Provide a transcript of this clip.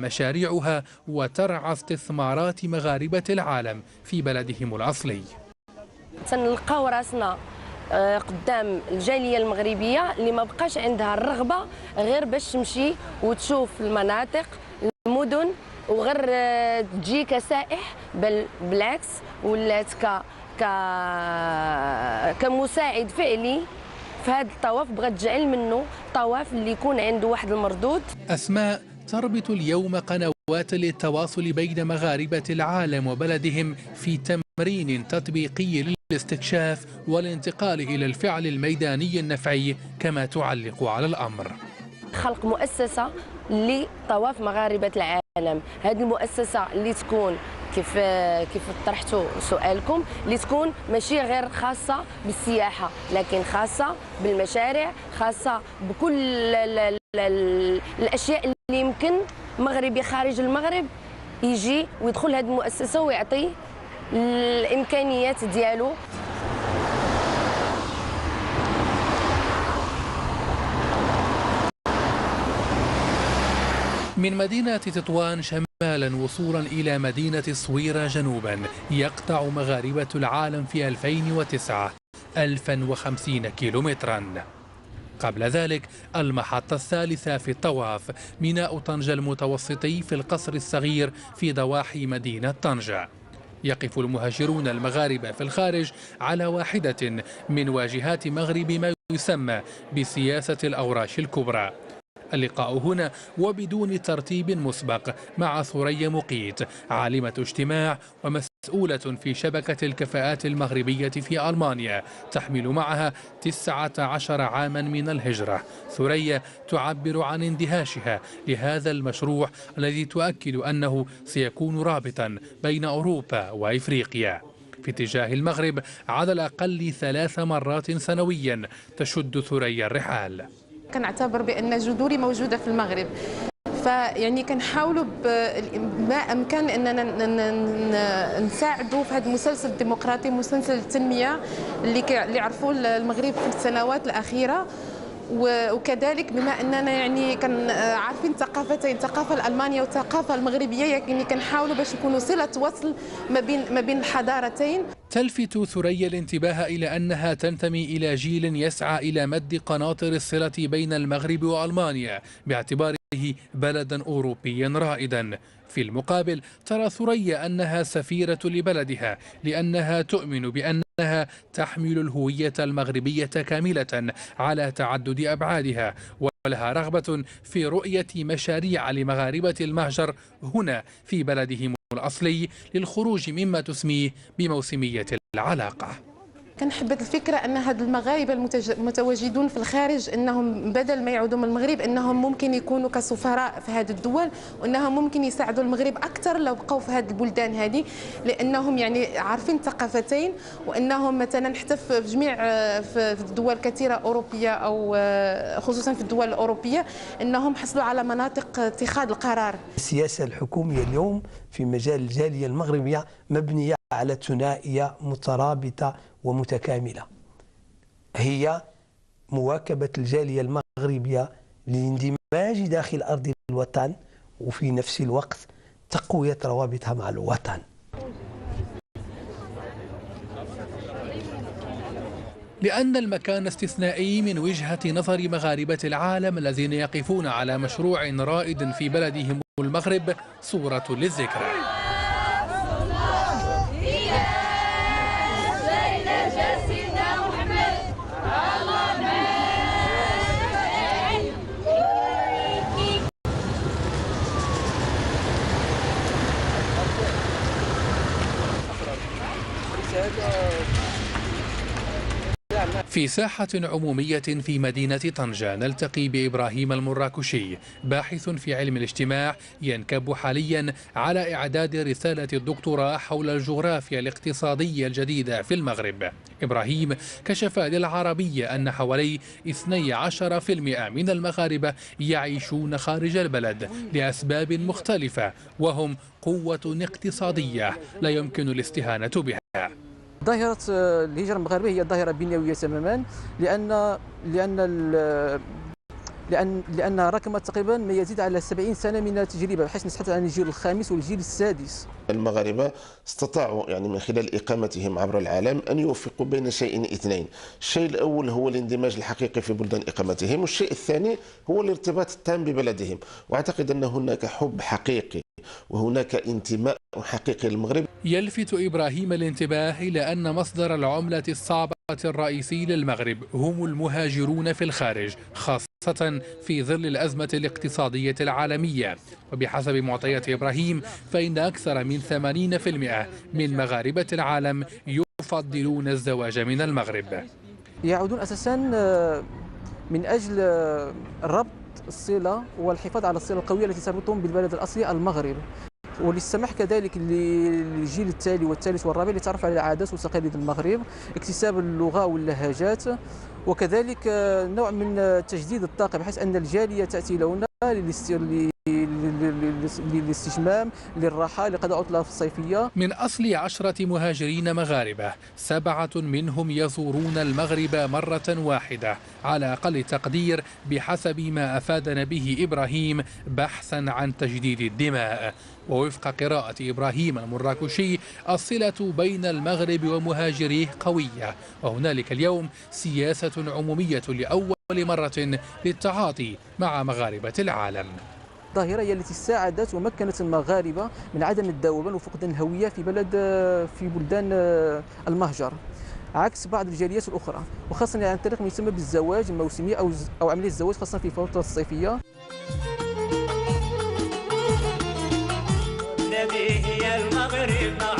مشاريعها وترعى استثمارات مغاربة العالم في بلدهم الأصلي. تنلقاو راسنا قدام الجاليه المغربيه اللي ما بقاش عندها الرغبه غير باش تمشي وتشوف المناطق المدن وغير تجي كسائح، بل بالعكس ولات كمساعد فعلي في هذا الطواف. بغات تجعل منه طواف اللي يكون عنده واحد المردود. أسماء تربط اليوم قنوات للتواصل بين مغاربة العالم وبلدهم في تمرين تطبيقي للاستكشاف والانتقال إلى الفعل الميداني النفعي، كما تعلق على الأمر خلق مؤسسة لطواف مغاربة العالم. هذه المؤسسة اللي تكون كيف طرحتوا سؤالكم، اللي تكون ماشي غير خاصة بالسياحة، لكن خاصة بالمشاريع، خاصة بكل الأشياء اللي يمكن مغربي خارج المغرب يجي ويدخل هذه المؤسسة ويعطي الإمكانيات ديالو. من مدينة تطوان شمالا وصولا إلى مدينة الصويرة جنوبا، يقطع مغاربة العالم في 2009 1050 كيلومترا. قبل ذلك المحطة الثالثة في الطواف ميناء طنجة المتوسطي في القصر الصغير في ضواحي مدينة طنجة. يقف المهاجرون المغاربة في الخارج على واحدة من واجهات مغرب ما يسمى بسياسة الأوراش الكبرى. اللقاء هنا وبدون ترتيب مسبق مع ثريا مقيت، عالمة اجتماع ومسؤولة في شبكة الكفاءات المغربية في ألمانيا، تحمل معها 19 عاما من الهجرة. ثريا تعبر عن اندهاشها لهذا المشروع الذي تؤكد أنه سيكون رابطا بين أوروبا وإفريقيا. في اتجاه المغرب على الأقل 3 مرات سنويا تشد ثريا الرحال. كنعتبر بأن جذوري موجودة في المغرب، فيعني كنحاولوا بما أمكن أننا نساعدوا في هذا المسلسل الديمقراطي، مسلسل التنمية اللي عرفوه المغرب في السنوات الأخيرة. وكذلك بما اننا يعني كان عارفين ثقافتين، الثقافه الالمانيه والثقافه المغربيه، يعني كنحاولوا باش نكونوا صله وصل ما بين الحضارتين. تلفت ثريا الانتباه الى انها تنتمي الى جيل يسعى الى مد قناطر الصله بين المغرب والمانيا باعتباره بلدا اوروبيا رائدا. في المقابل ترى ثريا انها سفيره لبلدها، لانها تؤمن بانها تحمل الهويه المغربيه كامله على تعدد ابعادها، ولها رغبه في رؤيه مشاريع لمغاربه المهجر هنا في بلدهم الاصلي للخروج مما تسميه بموسميه العلاقه. كنحبذ الفكره ان هاد المغاربه المتواجدون في الخارج انهم بدل ما يعودوا من المغرب انهم ممكن يكونوا كسفراء في هذه الدول، وانهم ممكن يساعدوا المغرب اكثر لو بقوا في هذه البلدان هذه، لانهم يعني عارفين الثقافتين، وانهم مثلا حتى في جميع في الدول كثيره اوروبيه او خصوصا في الدول الاوروبيه انهم حصلوا على مناطق اتخاذ القرار. السياسه الحكوميه اليوم في مجال الجاليه المغربيه مبنيه على ثنائيه مترابطه ومتكاملة، هي مواكبة الجالية المغربية للاندماج داخل أرض الوطن، وفي نفس الوقت تقوية روابطها مع الوطن. لأن المكان استثنائي من وجهة نظر مغاربة العالم الذين يقفون على مشروع رائد في بلدهم المغرب صورة للذكرى. في ساحة عمومية في مدينة طنجة نلتقي بإبراهيم المراكشي، باحث في علم الاجتماع ينكب حاليا على إعداد رسالة الدكتوراه حول الجغرافيا الاقتصادية الجديدة في المغرب. إبراهيم كشف للعربية أن حوالي 12% من المغاربة يعيشون خارج البلد لأسباب مختلفة، وهم قوة اقتصادية لا يمكن الاستهانة بها. ظاهرة الهجرة المغاربية هي ظاهرة بنيوية تماما، لأن لأن ركمت تقريبا ما يزيد على 70 سنة من التجربة، بحيث نتحدث عن الجيل الخامس والجيل السادس. المغاربة استطاعوا يعني من خلال إقامتهم عبر العالم أن يوفقوا بين شيئين اثنين. الشيء الأول هو الاندماج الحقيقي في بلدان إقامتهم، والشيء الثاني هو الارتباط التام ببلدهم. وأعتقد أن هناك حب حقيقي وهناك انتماء حقيقي للمغرب. يلفت إبراهيم الانتباه إلى أن مصدر العملة الصعبة الرئيسي للمغرب هم المهاجرون في الخارج، خاصة في ظل الأزمة الاقتصادية العالمية. وبحسب معطيات إبراهيم فإن أكثر من 80% من مغاربة العالم يفضلون الزواج من المغرب. يعودون أساسا من أجل ربط الصلة والحفاظ على الصلة القوية التي تربطهم بالبلد الأصلي المغرب، وللسماح كذلك للجيل التالي والثالث والرابع للتعرف على العادات وتقاليد المغرب، اكتساب اللغة واللهجات، وكذلك نوع من تجديد الطاقة، بحيث أن الجالية تأتي لهنا للاستجمام، للراحة، لقضاء عطلة الصيفية. من أصل 10 مهاجرين مغاربة 7 منهم يزورون المغرب مرة واحدة على أقل تقدير، بحسب ما أفادنا به إبراهيم بحثا عن تجديد الدماء. ووفق قراءة إبراهيم المراكشي الصلة بين المغرب ومهاجريه قوية، وهنالك اليوم سياسة عمومية لأول مرة للتعاطي مع مغاربة العالم. الظاهرة هي التي ساعدت ومكنت المغاربة من عدم الذوبان وفقدان الهوية في بلدان المهجر، عكس بعض الجاليات الأخرى، وخاصة عن طريق ما يسمى بالزواج الموسمي أو عملية الزواج خاصة في الفترة الصيفية. هي المغرب